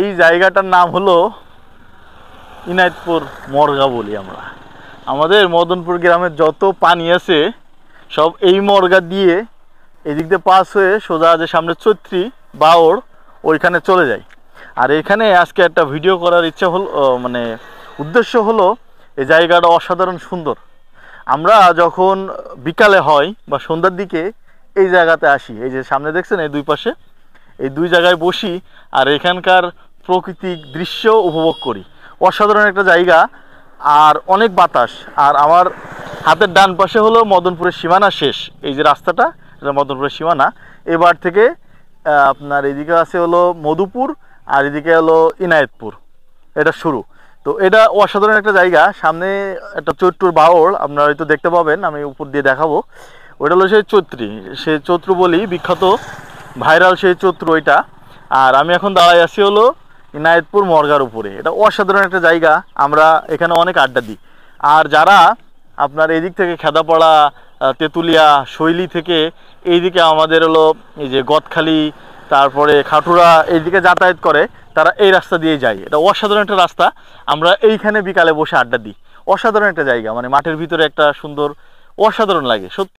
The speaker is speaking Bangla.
এই জায়গাটার নাম হলো ইনায়েতপুর মরগা বলি আমরা। আমাদের মদনপুর গ্রামের যত পানি আছে সব এই মরগা দিয়ে এদিক দিয়ে পাস হয়ে সোজা যে সামনে চৈত্রী বাওড় ওইখানে চলে যায়। আর এখানে আজকে একটা ভিডিও করার ইচ্ছা হলো, মানে উদ্দেশ্য হলো এই জায়গাটা অসাধারণ সুন্দর। আমরা যখন বিকালে হয় বা সন্ধ্যার দিকে এই জায়গাতে আসি, এই যে সামনে দেখছেন এই দুই পাশে, এই দুই জায়গায় বসি আর এখানকার প্রাকৃতিক দৃশ্য উপভোগ করি। অসাধারণ একটা জায়গা আর অনেক বাতাস। আর আমার হাতের ডান পাশে হলো মদনপুরের সীমানা শেষ, এই যে রাস্তাটা এটা মদনপুরের সীমানা। এবার থেকে আপনার এদিকে আছে হলো মধুপুর আর এদিকে হলো ইনায়েতপুর, এটা শুরু। তো এটা অসাধারণ একটা জায়গা। সামনে একটা চৈত্রর বাওড় আপনারা হয়তো দেখতে পাবেন, আমি উপর দিয়ে দেখাবো। ওইটা হলো সেই চৈত্রী, সে চৈত্র বলি বিখ্যাত ভাইরাল সেই চৈত্র ওইটা। আর আমি এখন দাঁড়াই আছি হলো ইনায়েতপুর মরগার উপরে। এটা অসাধারণ একটা জায়গা, আমরা এখানে অনেক আড্ডা দিই। আর যারা আপনার এদিক থেকে খেদাপাড়া, তেঁতুলিয়া, শৈলী থেকে এইদিকে আমাদের হলো এই যে গদখালি, তারপরে খাটুরা এইদিকে যাতায়াত করে, তারা এই রাস্তা দিয়ে যায়। এটা অসাধারণ একটা রাস্তা, আমরা এইখানে বিকালে বসে আড্ডা দিই। অসাধারণ একটা জায়গা, মানে মাঠের ভিতরে একটা সুন্দর, অসাধারণ লাগে সত্যি।